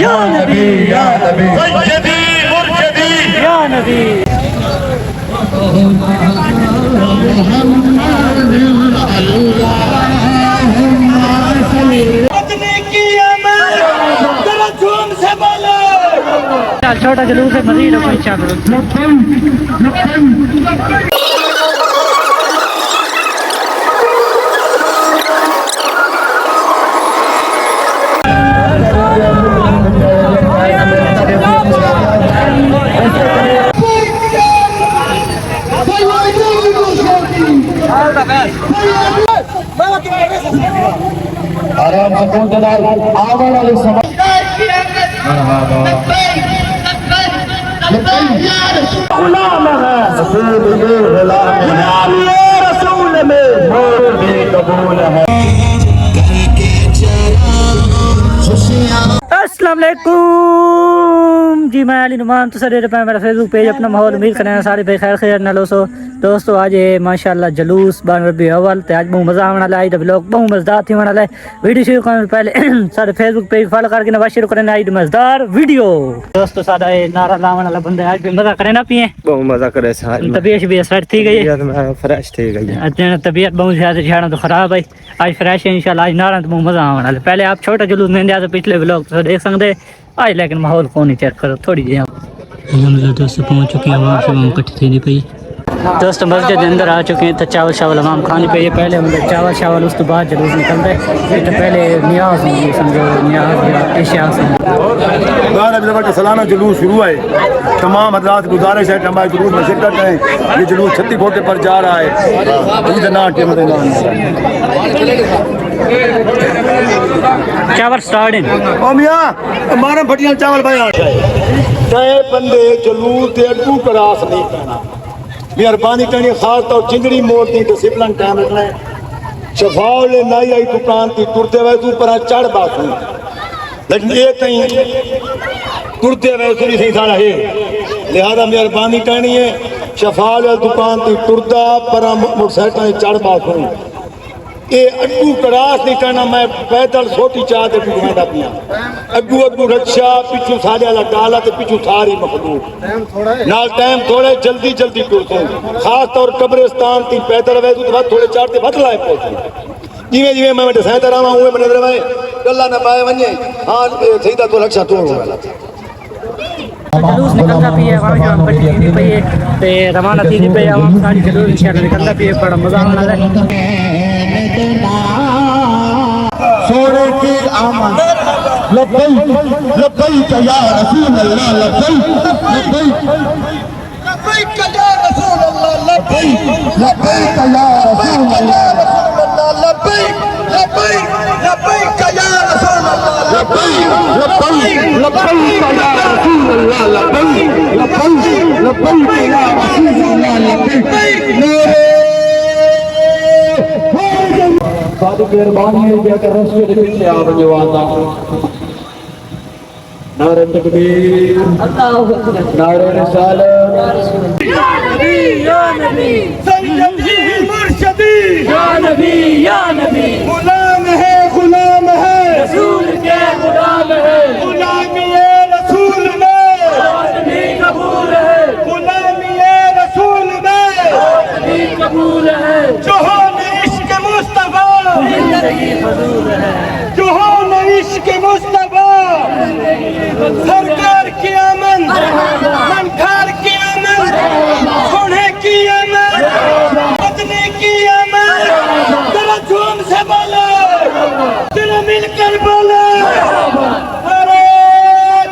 या नबी या नबी सज्जदी मुर्शदी या नबी। छोटा जुलूस है मजीद आराम सुकून के नाल आवन वाले समय गुलाम है रसूल में मोर भी कबूल है। अस्सलाम वालेकुम जी, मैं अली नुमान तो सर मेरा फेसबुक पेज अपना माहौल उम्मीद करें सारे भाई खैर खैर ना लोसो दोस्तों। आज है माशाल्लाह जलूस बन रबी अव्वल ते आज बहुत मजा आने वाला है। व्लॉग बहुत मजेदार थी वाला है। वीडियो शुरू करने से पहले सारे फेसबुक पेज फॉलो करके ना शुरू करें आज मजेदार वीडियो। दोस्तों सादा नारा लावन वाला बंदा आज भी मजा करे ना पिए बहुत मजा करे साहब। तबीयत भी सेट थी गई है, फ्रेश थी गई है। अच्छा तबीयत बहुत ज्यादा झाड़ा तो खराब है, आज फ्रेश है इंशाल्लाह। आज नारा तो बहुत मजा आने वाला है। पहले आप छोटा जुलूस में तो पिछले व्लॉग तो देख सकते आज, लेकिन माहौल को नहीं चेक करो थोड़ी जी। दोस्तों पहुंच चुके हैं वहाँ से हम इकट्ठी थी नहीं पई दोस्तों मस्जिद के अंदर आ चुके हैं। तो चावल शावल हमाम खाने पे पहले हम चावल शावल उस तो बाद जलूस निकलता है। तो पहले न्याज समझो न्याज या सालाना जुलूस शुरू है। तमाम हजरात गुजारिश है हमारे जुलूस में शिरकत है। ये जुलूस 36 फोटे पर जा रहा है। चावल स्टार्ट है हमारा भटिया चावल भाई चाहे बंदे जुलूस के अड्डू करास नहीं करना मेहरबानी करनी खास तौर चिंगड़ी मोड़ दी डिसिप्लिन टाइम रखना है। शफाउल नाई आई दुकान थी तुरते हुए तू पर चढ़ बात लेकिन ये कहीं तुरते हुए सुनी सही सारा है। लिहाजा मेहरबानी करनी है शफाउल दुकान थी तुरता पर मोटरसाइकिल चढ़ बात ये अड्डू कड़ास नहीं करना। मैं पैदल छोटी चाह के घुमाता पिया अड्डू अड्डू रक्षा पिछू साढ़े वाला डाला तो पिछू सारी मखलूक नाल टाइम थोड़े जल्दी जल्दी टुरते खास तौर कब्रिस्तान थी पैदल वे तो थोड़े चाहते बद लाए पहुंचे जिमें जिमें मैं सहता रहा हूँ मैं नजर में गल्ला न पाए वने हाँ सही था तो रक्षा तोड़ जलूस निकलता भी है वहाँ जो हम पट्टी थी पे ते रवाना थी पे हम सारी जलूस इंशाल्लाह निकलता भी है। बड़ा मजा आने वाला है। सोरे की आमद लब्बैक लब्बैक या रसूल अल्लाह लब्बैक लब्बैक लब्बैक या रसूल अल्लाह लब्बैक लब्बैक या रसूल अल्लाह लब्बैक लब्बैक लब्बैक या रसूल अल्लाह लब्बैक लब्बैक लब्बैक या रसूल अल्लाह लब्बैक लब्बैक लब्बैक या रसूल अल्लाह लब्बैक सारी मेहरबानी है कि रस्ते के पीछे आ जवाना नारे तकबीर अल्लाहू अकबर नारे रिसालत या नबी या नबी सैयदी मुर्शदी या नबी या नबी गुलाम है रसूल के गुलाम है गुलामी रसूल में भी कबूल है गुलामी रसूल में भी कबूल है जो हो इश्क मुस्तफा जिंदगी फजूल है जो हो इश्क मुस्तफा सरकार की आमन मनकार की आमन सोने की आमन पत्नी की आमन तेरा झूम से बोलो तेरा मिलकर बोलो अरे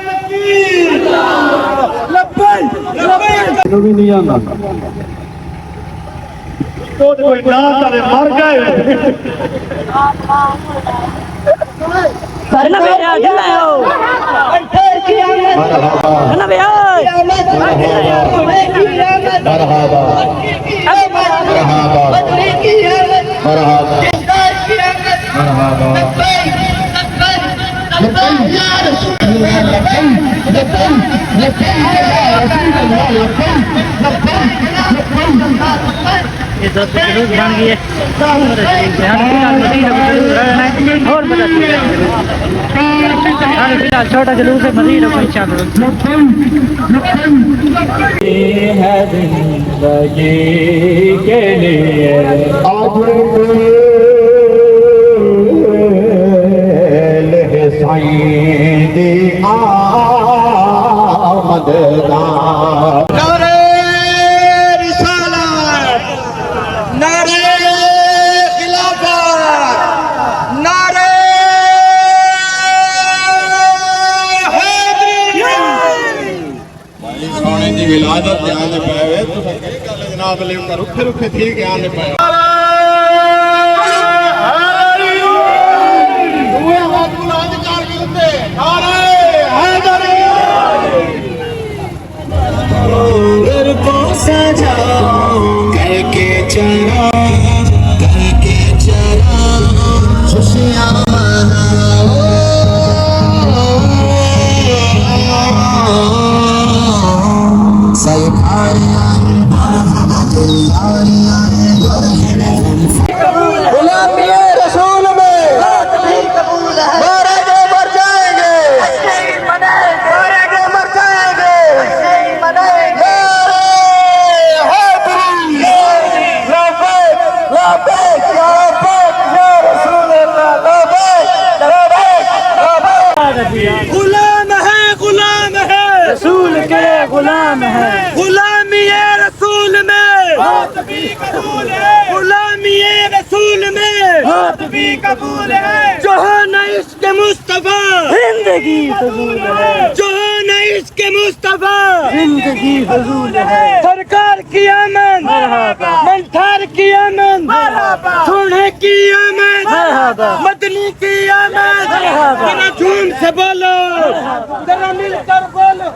तकबीर लब्बैक लब्बैक भी नहीं आना तो कोई ना करे मर गए ना भैया जिंदा हो ना भैया ये दोस्त जुलूस बन गई है और बता फिलहाल छोटा जुलूस है मजीद है जिंदगी के लिए नारे रिसालत, नारे खिलाफत, नारे हैदरी। भाई सोने दी विलादत ध्यान पावे तो जनाब ले रुखे रुखे थी के आने पाए। करके चला खुशियाँ मनाओ गुलामी रसूल में मरेंगे मर जाएंगे मरेंगे मर जाएंगे गुलाम है रसूल के गुलाम है गुलामी है रसूल में बात भी कबूल है गुलामी है रसूल में बात भी कबूल है जो न इश्क मुस्तफा जिंदगी फजूल है जो न इश्क मुस्तफा जिंदगी फजूल है सरकार की आमद मरहबा मंथर की आमद मरहबा सोने की आमद मरहबा मदनी की आमद मरहबा जरा झूम से बोलो जरा मिलकर बोलो।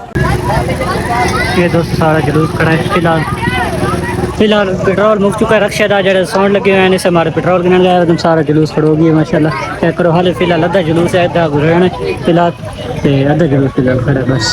ये दोस्त सारा जुलूस खड़ा है फिलहाल पेट्रोल मुक चुका है रक्षा जरा साउंड लगे हुए हैं इसे हमारे पेट्रोल गिनने लगा एकदम सारा जुलूस खड़ा हो गया माशाल्लाह चेक करो हाल फिलहाल अद्धा जुलूस है अद्धा गुजरना है फिलहाल अद्धा जुलूस फिलहाल खड़ा है बस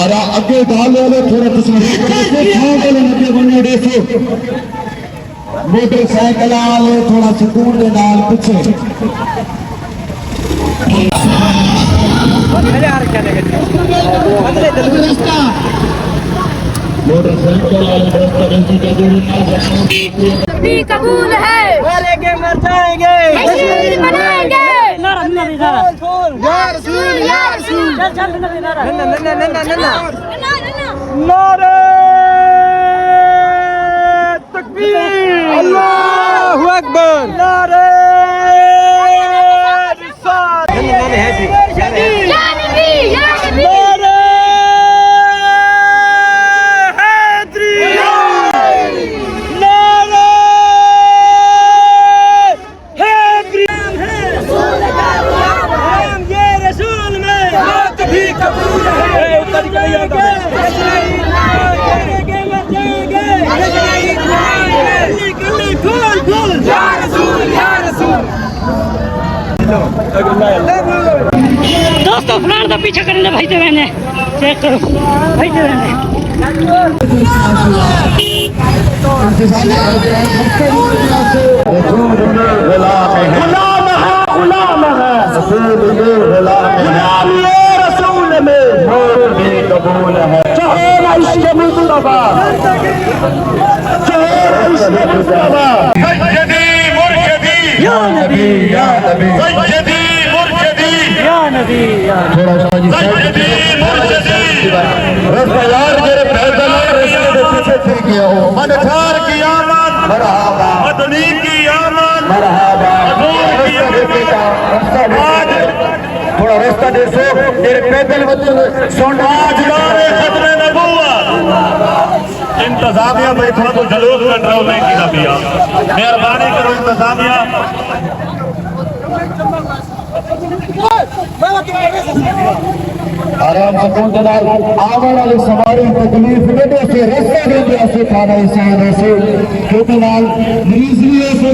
अरे अगे डाल वाले थोड़ा मोटरसाइकिल वाले थोड़ा सुकून के नाल पीछे भी कबूल है मरेंगे मर जाएंगे जश्न मनाएंगे या रसूल या रसूल नारे तकबीर अल्लाहु अकबर नारे रिसालत या नबी या नबी नारे हैदरी नारे हैदरी हम ये रसूल में बात भी कबूल है दोस्तों फलार का पीछा करने भाई तो मैंने चेक करो भाई तो मैंने रसूल में कबूल है चाहे इश्क मुस्तफा चाहे इश्क मुस्तफा या नबी या नबी सैयदी मुर्शदी या नबी या थोड़ा सा जी सैयदी मुर्शदी रफ्तार मेरे पैदल रस्ते दे पीछे फिर गया हो मनसार की आमद मरहबा मदनी की आमद मरहबा थोड़ा रास्ता देखो तेरे पैदल ताजदारे खत्म नबूवत इंतजामिया बैठा तो जलूस कंट्रोल नहीं की नबिया मेहरबानी करो इंतजामिया आराम सुकून जनाब आने वाली सवारी तकलीफ देने से रास्ता देने से खाना इंसान ऐसे खेती नाल मरीज भी ऐसे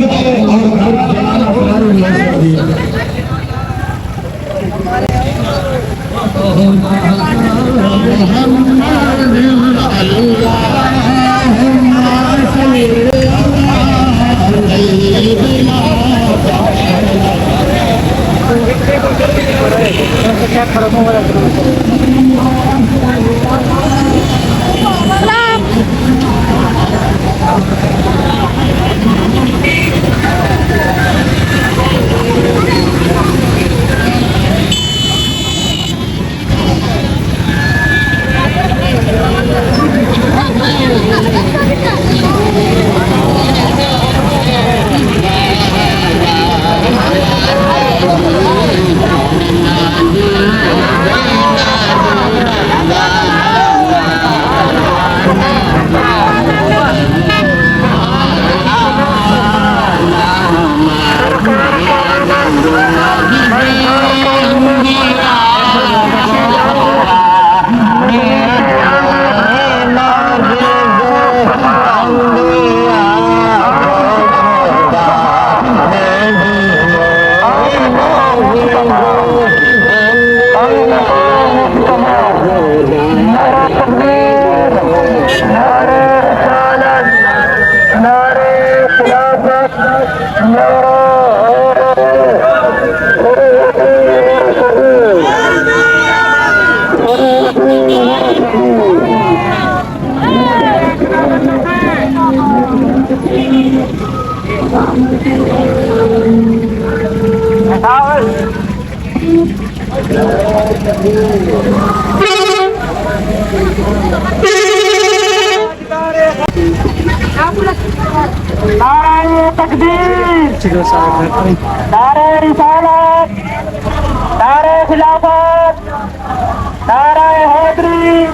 नारे रिसालत नारे खिलाफत नारे हैदरी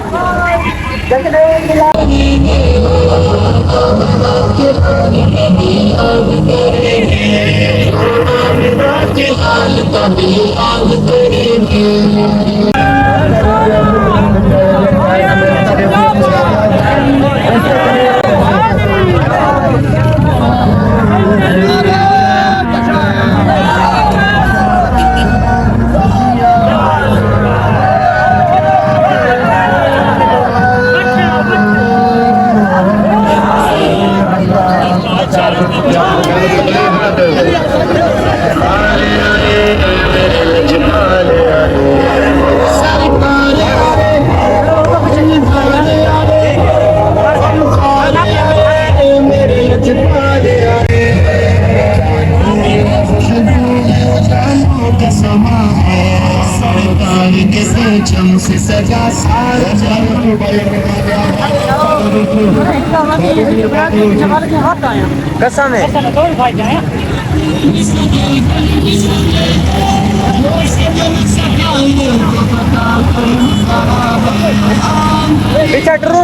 कसम है पीछे ट्रू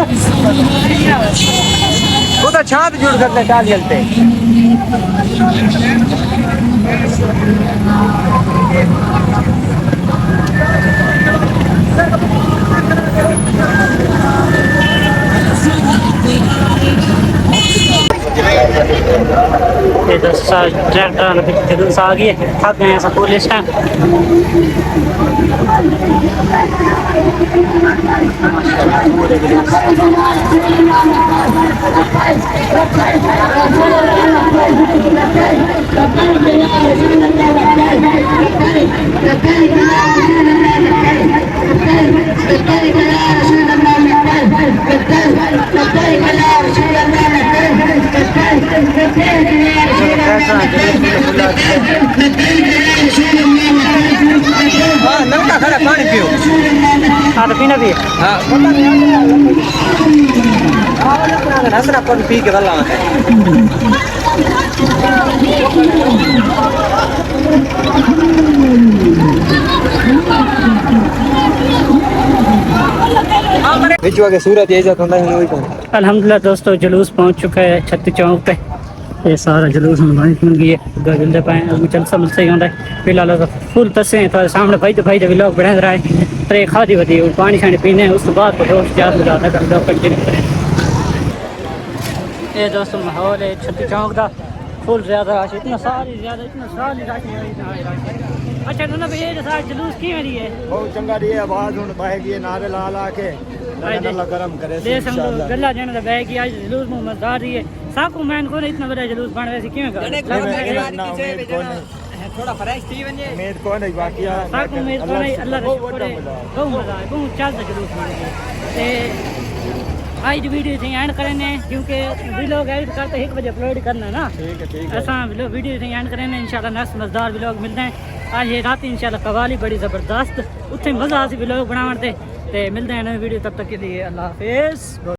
वो तो छाप जुड़ करते चाल चलते ट्रैक्टर आ गए थक गए सब पुलिस टाइम Thank you. नलका खड़ा पानी पियो। हाँ तो पीना भी है। हाँ हंसना पानी पी के वाला भिजवा के सूरत ये जाता है। अल्हम्दुलिल्लाह दोस्तों जुलूस पहुंच चुका है छत्ती चौक पे। ये सारा जुलूस में बन गई है गंदे पाए चल सब सही होता है फिलहाल तो फुल तस्से हैं तो सामने भाई तो भी लोग बढ़ा रहा है तो खादी होती है पानी शानी पीने उस बाद को दोस्त याद लगाता है लोग कंटिन्यू करें। ये दोस्तों माहौल है छत्ती चौक का फुल ज़्यादा रश इतना सारी रश अच्छा तो ना भैया ये सारा जुलूस की मेरी है बहुत चंगा दी आवाज हुन बाहेगी नारे ला ला के अल्लाह करम करे दे हम गल्ला जने दा बैग की आज जुलूस में मजेदार रही है साकू मैन को इतना बड़ा जुलूस बन वैसे क्यों कर थोड़ा फ्रेश थी वने उम्मीद को नहीं बाकी साकू में तो नहीं अल्लाह रे शुक्र है बहुत मजा है बहुत चलता जुलूस बन ते आज वीडियो थी एंड करने क्योंकि व्लॉग एडिट करते 1 बजे अपलोड करना है ना ठीक है ऐसा वीडियो थी एंड करने इंशाल्लाह नेक्स्ट मजेदार व्लॉग मिलते हैं आज ये रात इंशाल्लाह कवाली बड़ी ज़बरदस्त उत्थे मज़ा आसी व्लॉग बनावन ते मिलते हैं नई वीडियो तब तक के लिए अल्लाह हाफिज़।